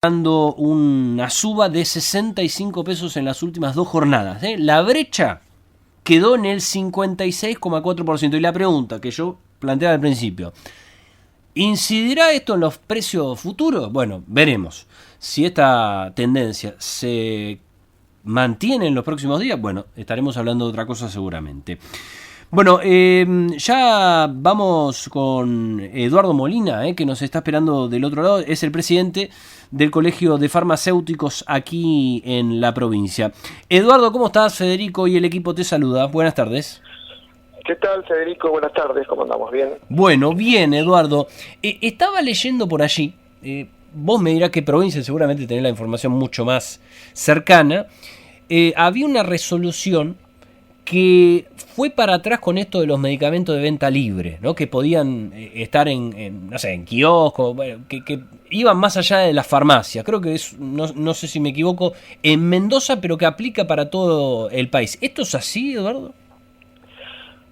dando una suba de 65 pesos en las últimas 2 jornadas. La brecha quedó en el 56,4%. Y la pregunta que yo planteaba al principio, ¿incidirá esto en los precios futuros? Bueno, veremos. Si esta tendencia se mantiene en los próximos días, bueno, estaremos hablando de otra cosa seguramente. Bueno, ya vamos con Eduardo Molina, que nos está esperando del otro lado. Es el presidente del Colegio de Farmacéuticos aquí en la provincia. Eduardo, ¿cómo estás? Federico y el equipo te saluda. Buenas tardes. ¿Qué tal, Federico? Buenas tardes, ¿cómo andamos? ¿Bien? Bueno, bien, Eduardo. Estaba leyendo por allí, vos me dirás qué provincia, seguramente tenés la información mucho más cercana. Había una resolución que fue para atrás con esto de los medicamentos de venta libre, ¿no? Que podían estar no sé, en kioscos, bueno, que iban más allá de las farmacias. Creo que es, no sé si me equivoco, en Mendoza, pero que aplica para todo el país. ¿Esto es así, Eduardo?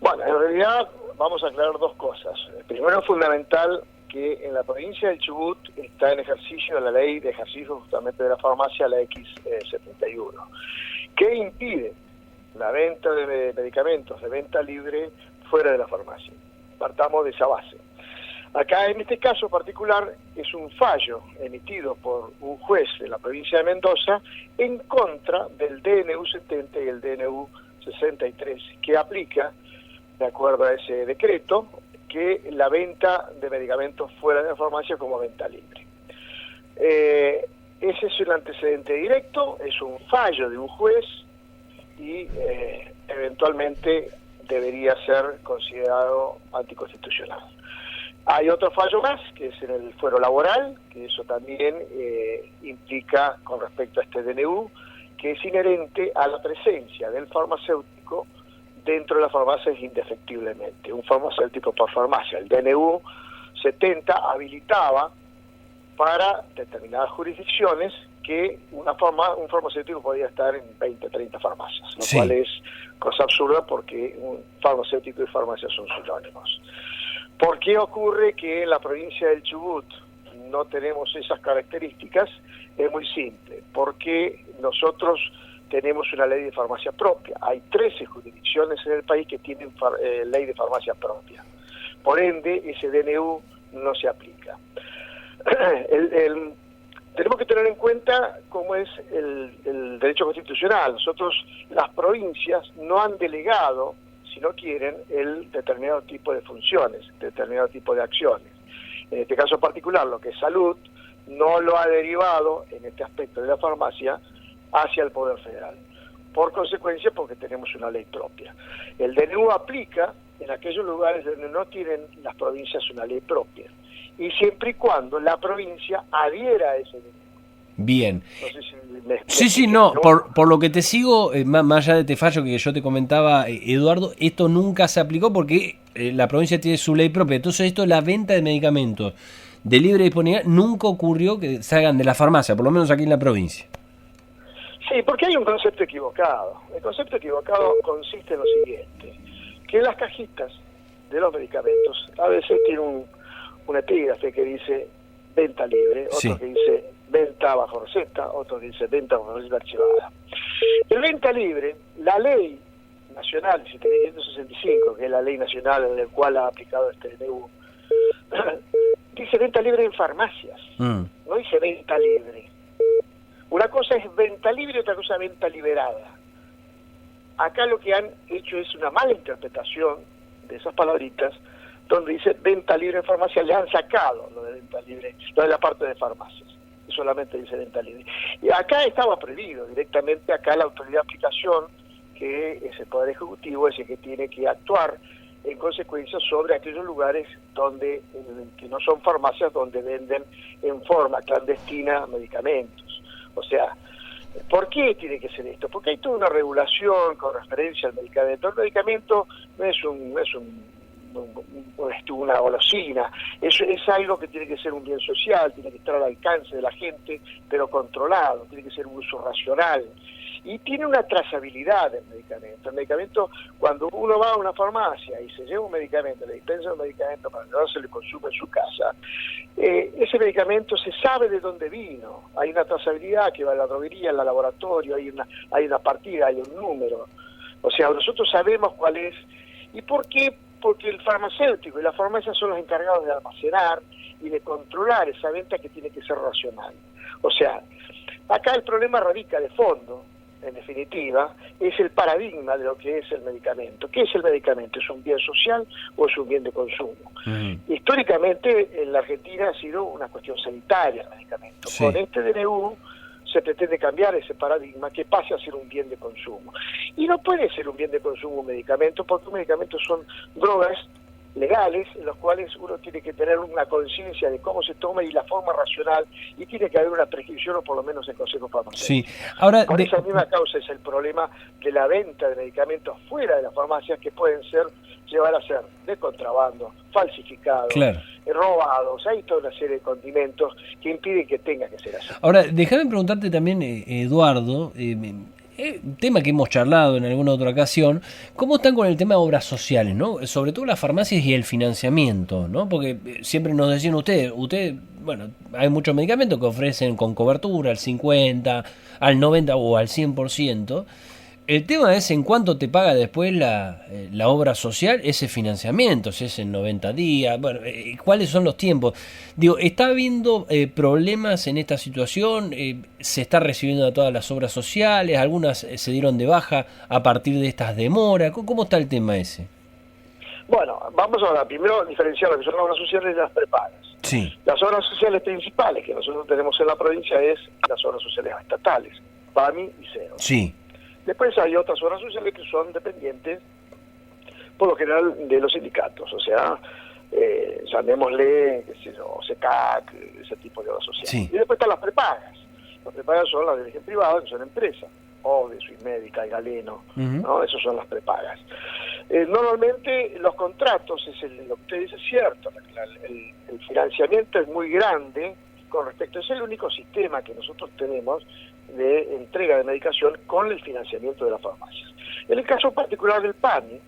Bueno, en realidad vamos a aclarar dos cosas. Primero, es fundamental que en la provincia del Chubut está en ejercicio la ley de ejercicio justamente de la farmacia, la X71, que impide la venta de medicamentos de venta libre fuera de la farmacia. Partamos de esa base. Acá, en este caso particular, es un fallo emitido por un juez de la provincia de Mendoza en contra del DNU 70 y el DNU 63, que aplica, de acuerdo a ese decreto, que la venta de medicamentos fuera de la farmacia como venta libre. Ese es un antecedente directo, es un fallo de un juez, y eventualmente debería ser considerado anticonstitucional. Hay otro fallo más, que es en el fuero laboral, que eso también implica, con respecto a este DNU, que es inherente a la presencia del farmacéutico dentro de las farmacias indefectiblemente. Un farmacéutico por farmacia. El DNU 70 habilitaba para determinadas jurisdicciones que un farmacéutico podía estar en 20, 30 farmacias, lo cual es cosa absurda porque un farmacéutico y farmacia son sinónimos. ¿Por qué ocurre que en la provincia del Chubut no tenemos esas características? Es muy simple, porque nosotros tenemos una ley de farmacia propia. Hay 13 jurisdicciones en el país que tienen ley de farmacia propia. Por ende, ese DNU no se aplica. Tenemos que tener en cuenta cómo es el derecho constitucional. Nosotros, las provincias, no han delegado, si no quieren, el determinado tipo de funciones, determinado tipo de acciones. En este caso particular, lo que es salud, no lo ha derivado, en este aspecto de la farmacia, hacia el Poder Federal. Por consecuencia, porque tenemos una ley propia. El DNU aplica en aquellos lugares donde no tienen las provincias una ley propia, y siempre y cuando la provincia adhiera a ese DNU. Bien. No sé si Sí, no, por lo que te sigo, más allá de este fallo que yo te comentaba, Eduardo, esto nunca se aplicó porque la provincia tiene su ley propia. Entonces esto, la venta de medicamentos de libre disponibilidad, nunca ocurrió que salgan de la farmacia, por lo menos aquí en la provincia. Sí, porque hay un concepto equivocado. El concepto equivocado consiste en lo siguiente, que en las cajitas de los medicamentos a veces tiene una epígrafe que dice venta libre, otro que dice venta bajo receta, otro que dice venta bajo receta archivada. El venta libre, la ley nacional 1765, que es la ley nacional en la cual ha aplicado este DNU, dice venta libre en farmacias, no dice venta libre. Una cosa es venta libre y otra cosa es venta liberada. Acá lo que han hecho es una mala interpretación de esas palabritas, donde dice venta libre en farmacia, le han sacado lo de venta libre, lo de la parte de farmacias, y solamente dice venta libre. Y acá estaba prohibido directamente, acá la autoridad de aplicación, que es el Poder Ejecutivo, es el que tiene que actuar en consecuencia sobre aquellos lugares donde que no son farmacias, donde venden en forma clandestina medicamentos. O sea, ¿por qué tiene que ser esto? Porque hay toda una regulación con referencia al medicamento. El medicamento no es una golosina, es algo que tiene que ser un bien social, tiene que estar al alcance de la gente, pero controlado, tiene que ser un uso racional. y tiene una trazabilidad del medicamento. El medicamento, cuando uno va a una farmacia y se lleva un medicamento, le dispensa un medicamento para llevárselo y consume en su casa, ese medicamento se sabe de dónde vino. Hay una trazabilidad que va a la droguería, al laboratorio, hay una partida, hay un número. O sea, nosotros sabemos cuál es. ¿Y por qué? Porque el farmacéutico y la farmacia son los encargados de almacenar y de controlar esa venta que tiene que ser racional. O sea, acá el problema radica de fondo, en definitiva, es el paradigma de lo que es el medicamento. ¿Qué es el medicamento? ¿Es un bien social o es un bien de consumo? Históricamente en la Argentina ha sido una cuestión sanitaria el medicamento. Sí. Con este DNU se pretende cambiar ese paradigma, que pase a ser un bien de consumo. Y no puede ser un bien de consumo un medicamento, porque un medicamento son drogas legales, en los cuales uno tiene que tener una conciencia de cómo se toma y la forma racional, y tiene que haber una prescripción o por lo menos el consejo farmacéutico. Sí. Ahora, por esa misma causa es el problema de la venta de medicamentos fuera de las farmacias, que pueden llevar a ser de contrabando, falsificados, claro, robados. Hay toda una serie de condimentos que impiden que tenga que ser así. Ahora, déjame preguntarte también, Eduardo, tema que hemos charlado en alguna otra ocasión, ¿cómo están con el tema de obras sociales, ¿no? Sobre todo las farmacias y el financiamiento, ¿no? Porque siempre nos decían ustedes, bueno, hay muchos medicamentos que ofrecen con cobertura al 50, al 90 o al 100%. El tema es en cuánto te paga después la obra social ese financiamiento, si es en 90 días, bueno, cuáles son los tiempos. Digo, ¿está habiendo problemas en esta situación? ¿Se está recibiendo a todas las obras sociales? ¿Algunas se dieron de baja a partir de estas demoras? ¿Cómo está el tema ese? Bueno, vamos a primero diferenciar lo que son las obras sociales de las prepagas. Sí. Las obras sociales principales que nosotros tenemos en la provincia es las obras sociales estatales, PAMI y CEO. Sí. Después hay otras obras sociales que son dependientes, por lo general, de los sindicatos, o sea, llamémosle, qué sé yo, SECAC, ese tipo de obras sociales. Sí. Y después están las prepagas. Las prepagas son las de origen privado, que son empresas, ODE, Suizmédica y Galeno, ¿no? Esas son las prepagas. Normalmente los contratos, lo que usted dice es cierto, el financiamiento es muy grande con respecto, es el único sistema que nosotros tenemos de entrega de medicación con el financiamiento de las farmacias. En el caso particular del PAMI,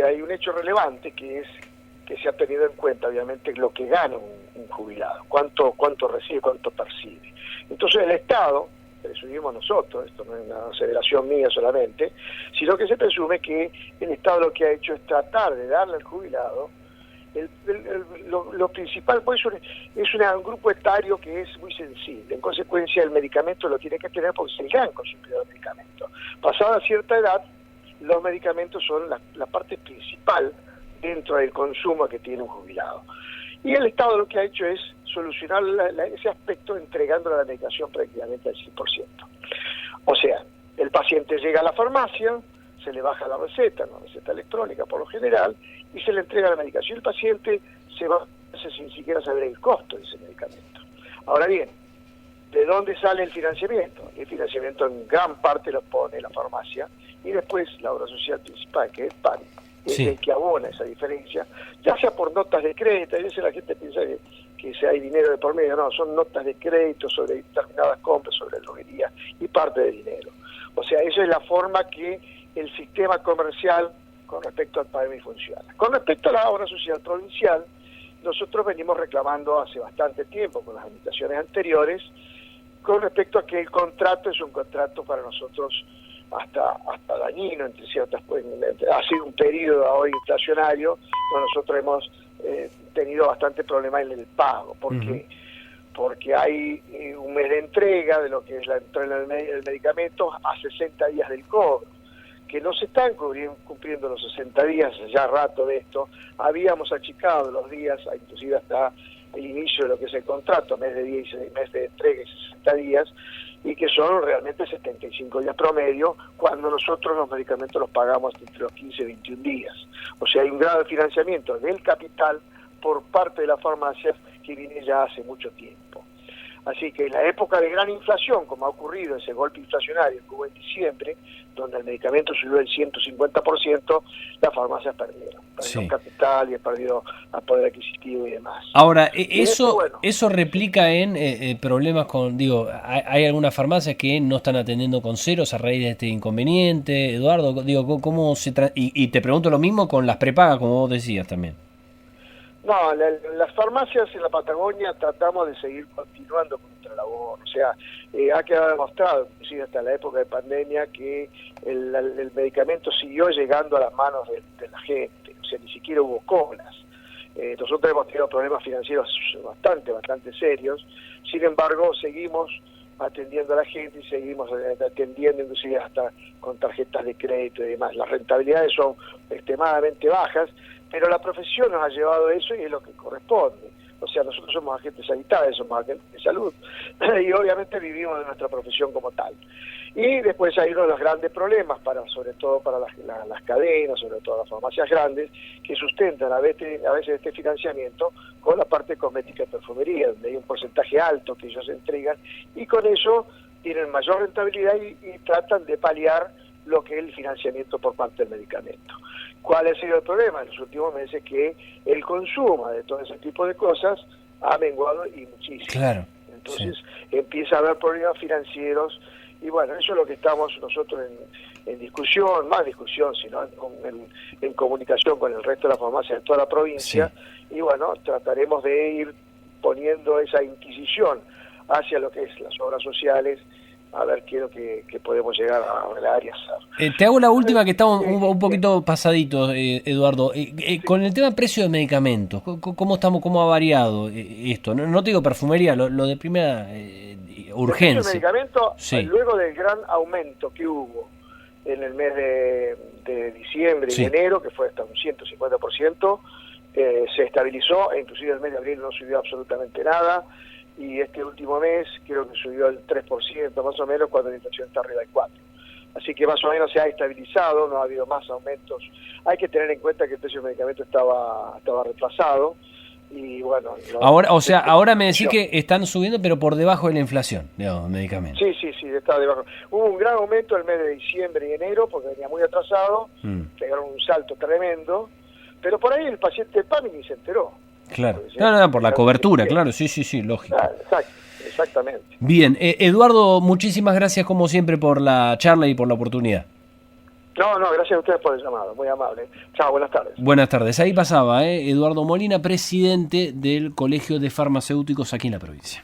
hay un hecho relevante que es que se ha tenido en cuenta, obviamente, lo que gana un jubilado, cuánto recibe, cuánto percibe. Entonces el Estado, presumimos nosotros, esto no es una aseveración mía solamente, sino que se presume que el Estado lo que ha hecho es tratar de darle al jubilado lo principal, pues es un grupo etario que es muy sensible. En consecuencia, el medicamento lo tiene que tener porque es el gran consumidor de medicamentos. Pasada cierta edad, los medicamentos son la parte principal dentro del consumo que tiene un jubilado. Y el Estado lo que ha hecho es solucionar ese aspecto entregando la medicación prácticamente al 100%. O sea, el paciente llega a la farmacia, se le baja la receta, una receta electrónica por lo general, y se le entrega la medicación. El paciente se va sin siquiera saber el costo de ese medicamento. Ahora bien, ¿de dónde sale el financiamiento? El financiamiento en gran parte lo pone la farmacia, y después la obra social principal, que es PAN, es el que abona esa diferencia, ya sea por notas de crédito. A veces la gente piensa que si hay dinero de por medio, no, son notas de crédito sobre determinadas compras, sobre droguería, y parte de dinero. O sea, esa es la forma que el sistema comercial con respecto al PAMI funciona. Con respecto a la obra social provincial, nosotros venimos reclamando hace bastante tiempo con las administraciones anteriores con respecto a que el contrato es un contrato para nosotros hasta dañino, entre ciertas, pues, ha sido un periodo hoy inflacionario donde nosotros hemos tenido bastante problema en el pago. ¿Por qué? Porque hay un mes de entrega de lo que es la entrega del medicamento a 60 días del cobro, que no se están cumpliendo los 60 días, ya rato de esto. Habíamos achicado los días, inclusive hasta el inicio de lo que es el contrato, mes de 10, mes de entrega y 60 días, y que son realmente 75 días promedio, cuando nosotros los medicamentos los pagamos entre los 15 y 21 días. O sea, hay un grado de financiamiento del capital por parte de las farmacias que viene ya hace mucho tiempo. Así que en la época de gran inflación, como ha ocurrido ese golpe inflacionario que hubo en diciembre, donde el medicamento subió el 150%, las farmacias perdieron. Perdieron capital y han perdido a poder adquisitivo y demás. Ahora, eso replica en problemas con, digo, hay algunas farmacias que no están atendiendo con ceros a raíz de este inconveniente. Eduardo, digo, ¿cómo se y te pregunto lo mismo con las prepagas, como vos decías también? No, las farmacias en la Patagonia tratamos de seguir continuando con nuestra labor. O sea, ha quedado demostrado, inclusive hasta la época de pandemia, que el medicamento siguió llegando a las manos de la gente. O sea, ni siquiera hubo colas. Nosotros hemos tenido problemas financieros bastante serios. Sin embargo, seguimos atendiendo a la gente y seguimos atendiendo inclusive hasta con tarjetas de crédito y demás. Las rentabilidades son extremadamente bajas, pero la profesión nos ha llevado a eso y es lo que corresponde. O sea, nosotros somos agentes sanitarios, somos agentes de salud y obviamente vivimos de nuestra profesión como tal. Y después hay uno de los grandes problemas, sobre todo para las cadenas, sobre todo las farmacias grandes, que sustentan a veces este financiamiento con la parte cosmética y perfumería, donde hay un porcentaje alto que ellos entregan, y con eso tienen mayor rentabilidad y tratan de paliar lo que es el financiamiento por parte del medicamento. ¿Cuál ha sido el problema en los últimos meses? Que el consumo de todo ese tipo de cosas ha menguado y muchísimo. Claro. Entonces empieza a haber problemas financieros y bueno, eso es lo que estamos nosotros en discusión, más discusión, sino en comunicación con el resto de las farmacias de toda la provincia y bueno, trataremos de ir poniendo esa inquisición hacia lo que es las obras sociales, a ver qué es lo que podemos llegar a la área. Te hago la última, que estamos un poquito pasaditos, Eduardo. Con el tema del precio de medicamentos, ¿cómo ha variado esto? No te digo perfumería, lo de primera urgencia. El precio de medicamentos, luego del gran aumento que hubo en el mes de diciembre y enero, que fue hasta un 150%, se estabilizó, e inclusive el mes de abril no subió absolutamente nada. Y este último mes creo que subió el 3% más o menos, cuando la inflación está arriba del 4%. Así que más o menos se ha estabilizado, no ha habido más aumentos. Hay que tener en cuenta que el precio del medicamento estaba retrasado y bueno... Ahora me decís que están subiendo pero por debajo de la inflación, digamos, medicamentos. Sí, está debajo. Hubo un gran aumento el mes de diciembre y enero porque venía muy atrasado, pegaron un salto tremendo, pero por ahí el paciente de PAMI ni se enteró. Claro, no, por la cobertura, claro, sí, lógico. Exactamente. Bien, Eduardo, muchísimas gracias como siempre por la charla y por la oportunidad. No, gracias a ustedes por el llamado, muy amable. Chao, buenas tardes. Buenas tardes, ahí pasaba Eduardo Molina, presidente del Colegio de Farmacéuticos aquí en la provincia.